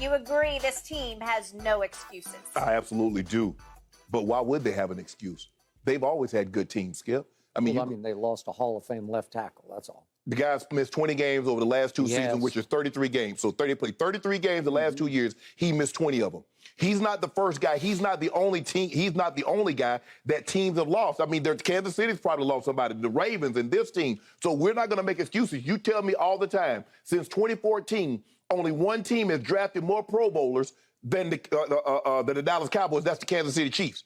you agree this team has no excuses? I absolutely do. But why would they have an excuse? They've always had good teams, Skip. I mean, they lost a Hall of Fame left tackle. That's all. The guy's missed 20 games over the last two seasons, which is 33 games. So played 33 games the last 2 years. He missed 20 of them. He's not the first guy. He's not the only team. He's not the only guy that teams have lost. I mean, Kansas City's probably lost somebody, the Ravens and this team. So we're not going to make excuses. You tell me all the time, since 2014, only one team has drafted more Pro Bowlers than the Dallas Cowboys. That's the Kansas City Chiefs.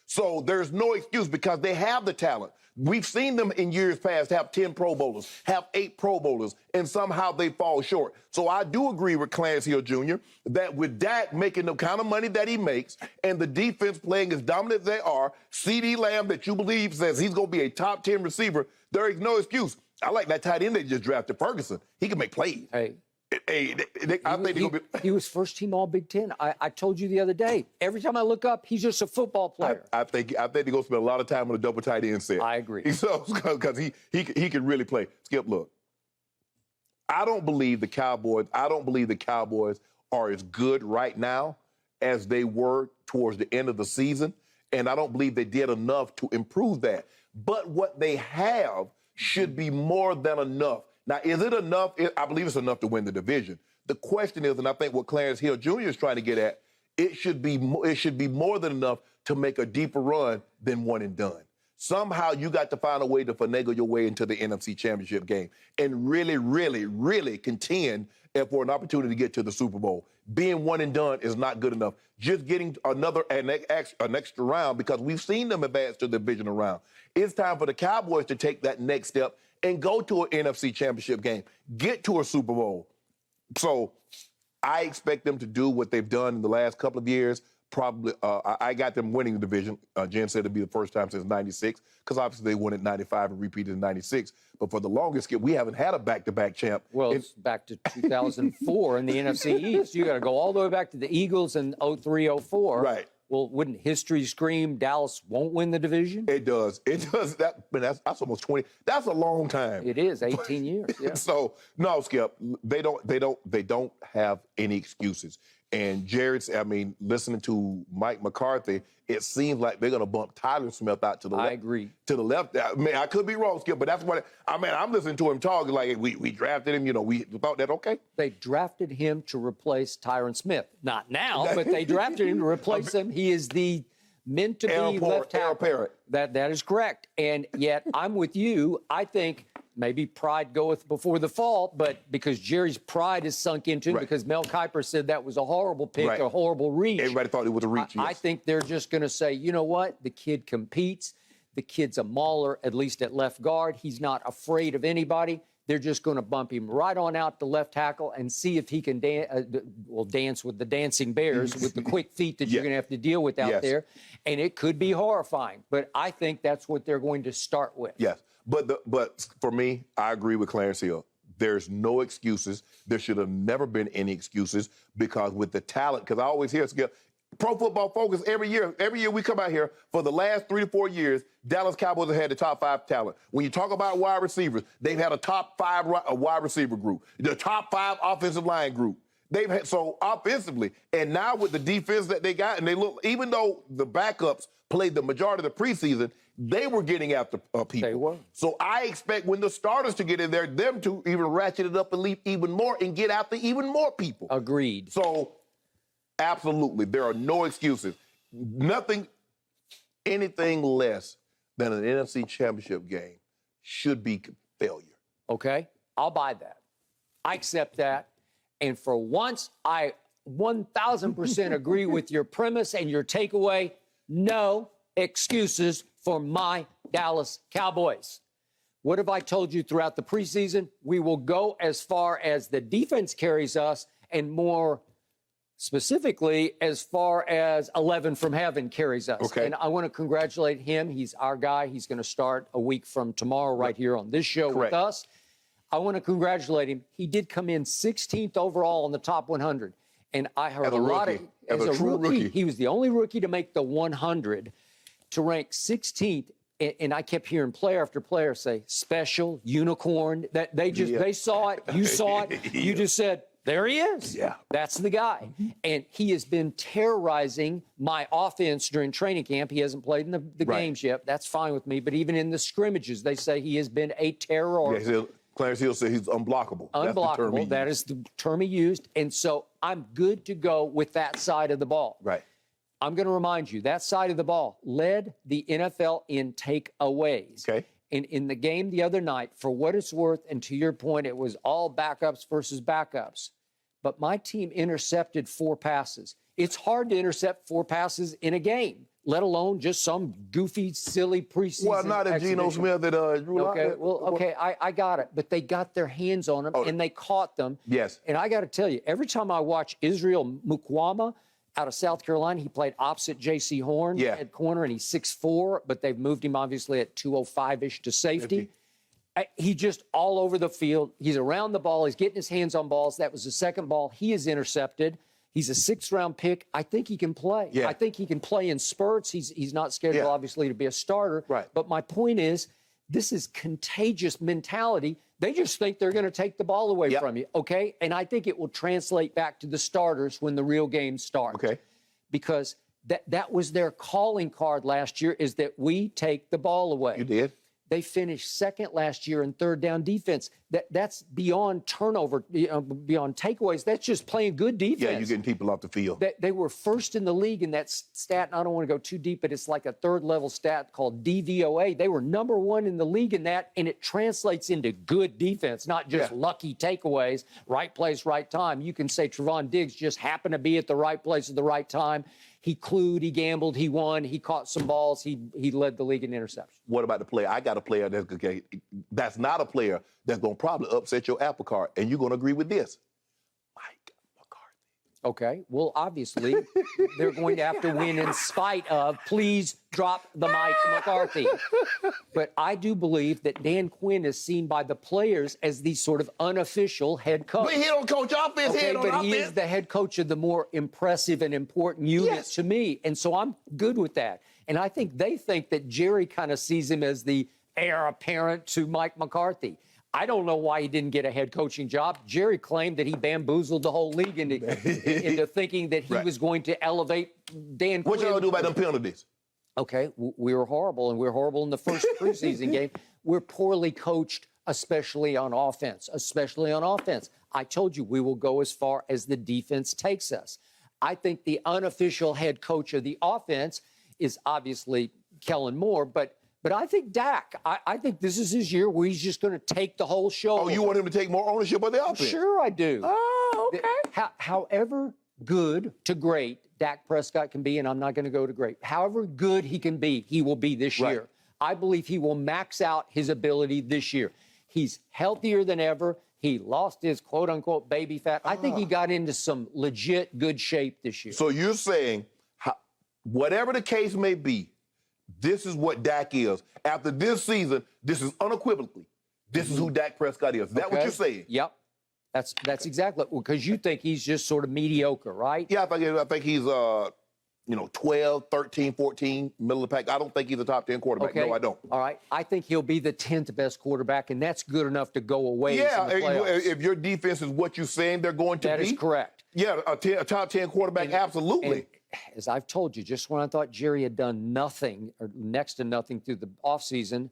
So there's no excuse because they have the talent. We've seen them in years past have 10 Pro Bowlers, have 8 Pro Bowlers, and somehow they fall short. So I do agree with Clarence Hill Jr. that with Dak making the kind of money that he makes and the defense playing as dominant as they are, CeeDee Lamb that you believe says he's going to be a top 10 receiver, there is no excuse. I like that tight end they just drafted, Ferguson. He can make plays. He was first team All Big Ten. I told you the other day. Every time I look up, he's just a football player. I think they're going to spend a lot of time on a double tight end set. I agree. So because he can really play. Skip, look, I don't believe the Cowboys are as good right now as they were towards the end of the season, and I don't believe they did enough to improve that. But what they have should be more than enough. Now, is it enough? I believe it's enough to win the division. The question is, and I think what Clarence Hill Jr. is trying to get at, it should be more than enough to make a deeper run than one and done. Somehow you got to find a way to finagle your way into the NFC Championship game and really, really, really contend for an opportunity to get to the Super Bowl. Being one and done is not good enough. Just getting an extra round, because we've seen them advance to the divisional round. It's time for the Cowboys to take that next step and go to an NFC Championship game, get to a Super Bowl. So I expect them to do what they've done in the last couple of years. Probably, I got them winning the division. Jen said it'd be the first time since '96, because obviously they won it in '95 and repeated in '96. But for the longest, we haven't had a back-to-back champ. Well, it's back to 2004 in the NFC East. You got to go all the way back to the Eagles in 03, 04. Right. Well, wouldn't history scream Dallas won't win the division? It does. It does. That's almost 20. That's a long time. It is 18 years. Yeah. So no, Skip. They don't have any excuses. And Jared's, listening to Mike McCarthy, it seems like they're going to bump Tyler Smith out to the left. I agree. To the left. I could be wrong, Skip, but that's what I'm listening to him talk like we drafted him. We thought that okay. They drafted him to replace Tyron Smith. Not now, but they drafted him to replace him. He is the meant to be left tackle. That is correct. And yet I'm with you. I think maybe pride goeth before the fall, but because Jerry's pride is sunk into it, because Mel Kiper said that was a horrible pick, a horrible reach. Everybody thought it was a reach. I think they're just going to say, you know what? The kid competes. The kid's a mauler, at least at left guard. He's not afraid of anybody. They're just going to bump him right on out to left tackle and see if he can dance with the dancing bears with the quick feet that you're going to have to deal with out there. And it could be horrifying. But I think that's what they're going to start with. Yes. But for me, I agree with Clarence Hill. There's no excuses. There should have never been any excuses, because with the talent, because I always hear Pro Football Focus every year we come out here, for the last 3 to 4 years, Dallas Cowboys have had the top 5 talent. When you talk about wide receivers, they've had a top 5 wide receiver group, the top 5 offensive line group. They've had so offensively, and now with the defense that they got, and they look, even though the backups played the majority of the preseason, they were getting after people. They were. So I expect when the starters to get in there, them to even ratchet it up and leap even more and get after even more people. Agreed. So absolutely, there are no excuses. Anything less than an NFC Championship game should be failure. Okay, I'll buy that. I accept that. And for once, I 1,000% agree with your premise and your takeaway. No excuses for my Dallas Cowboys. What have I told you throughout the preseason? We will go as far as the defense carries us, and more specifically, as far as 11 from heaven carries us. Okay. And I want to congratulate him. He's our guy. He's going to start a week from tomorrow right here on this show with us. I want to congratulate him. He did come in 16th overall on the top 100. And I heard a lot of... As a true rookie. He was the only rookie to make the 100, to rank 16th. And I kept hearing player after player say, special, unicorn. That they saw it. You saw it. You just said, There he is. Yeah. That's the guy. And he has been terrorizing my offense during training camp. He hasn't played in the games yet. That's fine with me. But even in the scrimmages, they say he has been a terror. Yeah, Clarence Hill said he's unblockable. Unblockable. That is the term he used. And so I'm good to go with that side of the ball. Right. I'm going to remind you, that side of the ball led the NFL in takeaways. Okay. And in the game the other night, for what it's worth, and to your point, it was all backups versus backups. But my team intercepted 4 passes. It's hard to intercept 4 passes in a game, let alone just some goofy, silly preseason. Well, not if Geno Smith that drew Okay, out. well, okay, I got it. But they got their hands on them, and they caught them. Yes. And I got to tell you, every time I watch Israel Mukwama out of South Carolina, he played opposite J.C. Horn at corner, and he's 6'4", but they've moved him, obviously, at 205-ish to safety. He just all over the field. He's around the ball. He's getting his hands on balls. That was the second ball he is intercepted. He's a 6th-round pick. I think he can play. Yeah. I think he can play in spurts. He's not scheduled, obviously, to be a starter. Right. But my point is, this is contagious mentality. They just think they're going to take the ball away from you, okay? And I think it will translate back to the starters when the real game starts. Okay. Because that was their calling card last year, is that we take the ball away. You did. They finished 2nd last year in 3rd down defense. That's beyond turnover, beyond takeaways. That's just playing good defense. Yeah, you're getting people off the field. They were 1st in the league in that stat, and I don't want to go too deep, but it's like a 3rd-level stat called DVOA. They were number 1 in the league in that, and it translates into good defense, not just lucky takeaways, right place, right time. You can say Trevon Diggs just happened to be at the right place at the right time. He clued, he gambled, he won, he caught some balls, he led the league in interceptions. What about the player? I got a player that's not a player that's going to probably upset your apple cart, and you're going to agree with this. Mike McCarthy. Okay, well, obviously, they're going to have to win in spite of, please drop the Mike McCarthy. But I do believe that Dan Quinn is seen by the players as the sort of unofficial head coach. But he don't coach offense. Okay, but he is the head coach of the more impressive and important unit to me. And so I'm good with that. And I think they think that Jerry kind of sees him as the heir apparent to Mike McCarthy. I don't know why he didn't get a head coaching job. Jerry claimed that he bamboozled the whole league into thinking that he was going to elevate Dan Quinn. What y'all do about them penalties? Okay, we were horrible, and we were horrible in the first preseason game. We're poorly coached, especially on offense, I told you we will go as far as the defense takes us. I think the unofficial head coach of the offense is obviously Kellen Moore, but I think Dak, I think this is his year where he's just going to take the whole show. Oh, you want him to take more ownership of the offense? Sure I do. Oh, okay. However good to great Dak Prescott can be, and I'm not going to go to great. However good he can be, he will be this year. I believe he will max out his ability this year. He's healthier than ever. He lost his quote-unquote baby fat. I think he got into some legit good shape this year. So you're saying, whatever the case may be, this is what Dak is. After this season, this is unequivocally, this is who Dak Prescott is. Is that what you're saying? Yep. That's exactly because you think he's just sort of mediocre, right? Yeah, I think he's 12, 13, 14, middle of the pack. I don't think he's a top 10 quarterback. Okay. No, I don't. All right. I think he'll be the 10th best quarterback, and that's good enough to go away. Yeah, in the playoffs. If your defense is what you're saying they're going to be. That is correct. Yeah, a top 10 quarterback, absolutely. And as I've told you, just when I thought Jerry had done nothing or next to nothing through the offseason,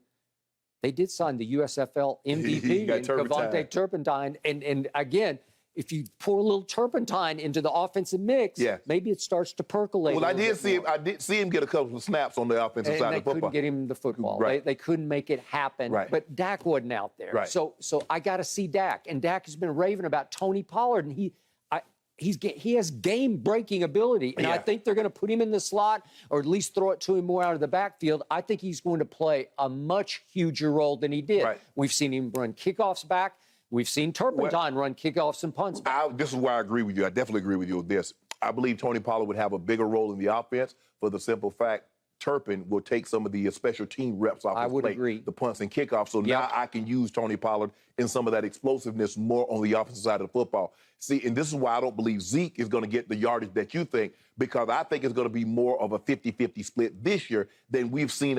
they did sign the USFL MVP and Cavante Turpentine. And again, if you pour a little turpentine into the offensive mix, maybe it starts to percolate. Well, I did see him get a couple of snaps on the offensive side of the football. They couldn't get him the football. Right. They couldn't make it happen. Right. But Dak wasn't out there. Right. So I got to see Dak. And Dak has been raving about Tony Pollard, and he has game-breaking ability, and I think they're going to put him in the slot or at least throw it to him more out of the backfield. I think he's going to play a much huger role than he did. Right. We've seen him run kickoffs back. We've seen Turpentine run kickoffs and punts back. This is why I agree with you. I definitely agree with you with this. I believe Tony Pollard would have a bigger role in the offense for the simple fact Turpin will take some of the special team reps off his plate, agree. the punts and kickoffs. So now I can use Tony Pollard and some of that explosiveness more on the offensive side of the football. See, and this is why I don't believe Zeke is going to get the yardage that you think, because I think it's going to be more of a 50-50 split this year than we've seen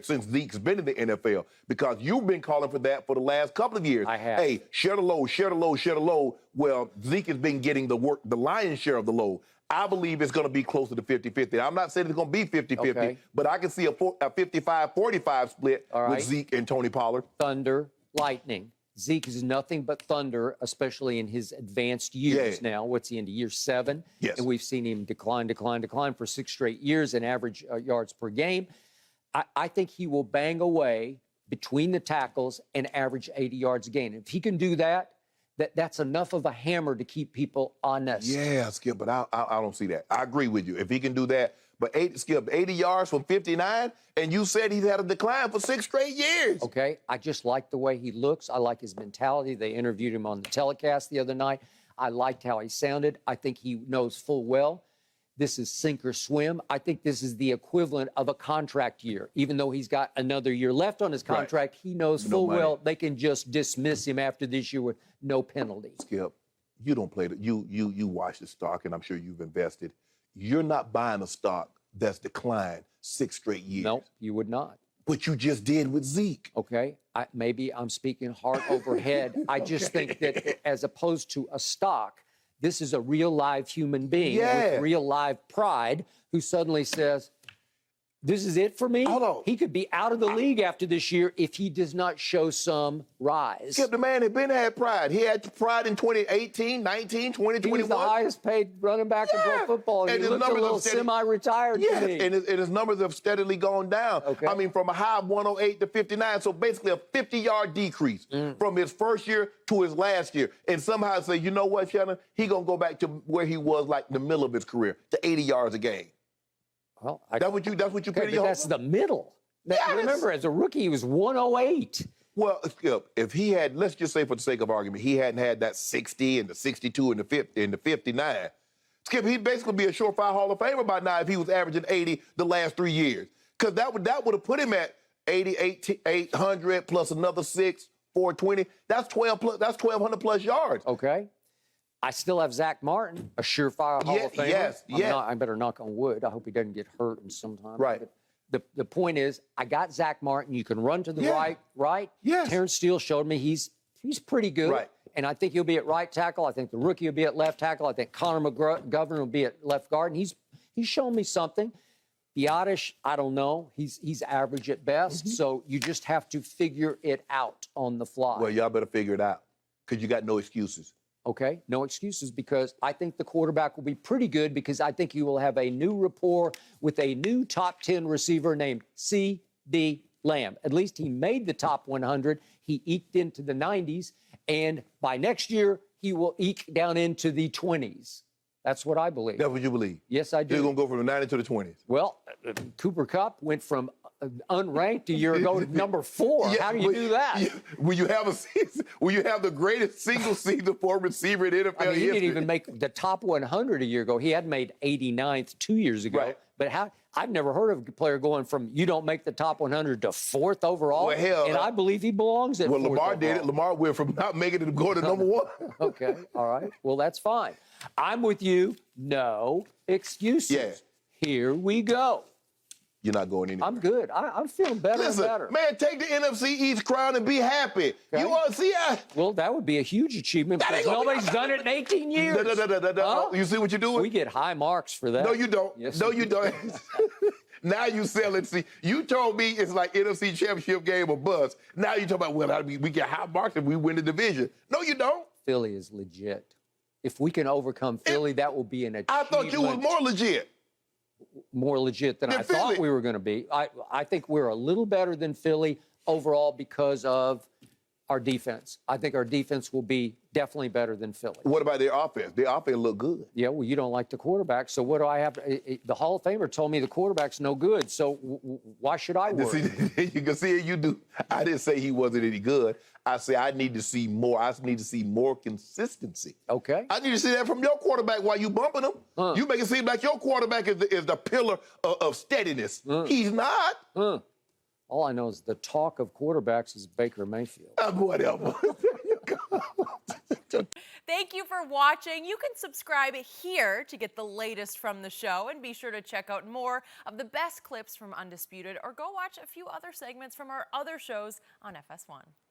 since Zeke's been in the NFL, because you've been calling for that for the last couple of years. I have. Hey, share the load, share the load, share the load. Well, Zeke has been getting the lion's share of the load. I believe it's going to be closer to 50-50. I'm not saying it's going to be 50-50, Okay. but I can see a 55-45 split with Zeke and Tony Pollard. Thunder, lightning. Zeke is nothing but thunder, especially in his advanced years now. What's he into, year 7? Yes. And we've seen him decline for 6 straight years in average yards per game. I think he will bang away between the tackles and average 80 yards a game. If he can do that, that's enough of a hammer to keep people honest. Yeah, Skip, but I don't see that. I agree with you. If he can do that, but 80 yards from 59, and you said he's had a decline for 6 straight years. Okay, I just like the way he looks. I like his mentality. They interviewed him on the telecast the other night. I liked how he sounded. I think he knows full well this is sink or swim. I think this is the equivalent of a contract year. Even though he's got another year left on his contract, he knows full well they can just dismiss him after this year with no penalty. Skip, you don't play you watch the stock, and I'm sure you've invested. You're not buying a stock that's declined 6 straight years. No, you would not. But you just did with Zeke. Okay, maybe I'm speaking heart over head. I just think that as opposed to a stock, this is a real live human being with real live pride who suddenly says, this is it for me? Hold on. He could be out of the league after this year if he does not show some rise. Skip, the man had pride. He had pride in 2018, 19, 20, He was the highest paid running back in pro football. And he looks a little semi-retired to me. And his numbers have steadily gone down. Okay. I mean, from a high of 108 to 59, so basically a 50-yard decrease from his first year to his last year. And somehow say, you know what, Shannon? He's going to go back to where he was like the middle of his career, to 80 yards a game. Well, That's what you put in your that's the middle. Remember, as a rookie, he was 108. Well, Skip, if he had, let's just say for the sake of argument, he hadn't had that 60 and the 62 and the 50 and the 59, Skip, he'd basically be a surefire Hall of Famer by now if he was averaging 80 the last 3 years. Because that would have put him at 800 plus another 6, 420. That's 1,200 plus yards. Okay. I still have Zach Martin, a surefire Hall of Famer. Yes. I better knock on wood. I hope he doesn't get hurt in some time. Right. But the point is, I got Zach Martin. You can run to the right. Yes. Terrence Steele showed me he's pretty good. Right. And I think he'll be at right tackle. I think the rookie will be at left tackle. I think Connor McGovern will be at left guard. And he's shown me something. Biotish, I don't know. He's average at best. So you just have to figure it out on the fly. Well, y'all better figure it out because you got no excuses. Okay, no excuses, because I think the quarterback will be pretty good, because I think you will have a new rapport with a new top 10 receiver named C.D. Lamb. At least he made the top 100. He eked into the 90s, and by next year, he will eke down into the 20s. That's what I believe. That's what you believe? Yes, I do. You're going to go from the 90s to the 20s? Well, Cooper Kupp went from unranked a year ago to number 4. How do you do that? Will you have the greatest single season for a receiver in NFL history? He didn't even make the top 100 a year ago. He had made 89th 2 years ago. Right. But I've never heard of a player going from you don't make the top 100 to 4th overall. Well, hell, and I believe he belongs at 4th Lamar did it. Lamar went from not making it to go to number 1. Okay, all right. Well, that's fine. I'm with you. No excuses. Yeah. Here we go. You're not going anywhere. I'm good. I'm feeling better and better. Man, take the NFC East crown and be happy. Okay. You want to see? Well, that would be a huge achievement, because nobody's done it in 18 years. No. You see what you're doing? We get high marks for that. No, you don't. Yes, no, you don't. Now you sell it. See, you told me it's like NFC Championship game or bust. Now you talk about, well, we get high marks if we win the division. No, you don't. Philly is legit. If we can overcome Philly, that will be an achievement. I thought you was more legit. More legit than I thought we were going to be. I think we're a little better than Philly overall because of our defense. I think our defense will be definitely better than Philly. What about their offense? Their offense look good. Yeah, well, you don't like the quarterback, so what do I have to... The Hall of Famer told me the quarterback's no good, so why should I worry? You can see it, you do. I didn't say he wasn't any good. I say I need to see more. I need to see more consistency. Okay. I need to see that from your quarterback while you bumping him. You make it seem like your quarterback is the pillar of steadiness. He's not. All All I know is the talk of quarterbacks is Baker Mayfield. Whatever. Thank you for watching. You can subscribe here to get the latest from the show, and be sure to check out more of the best clips from Undisputed, or go watch a few other segments from our other shows on FS1.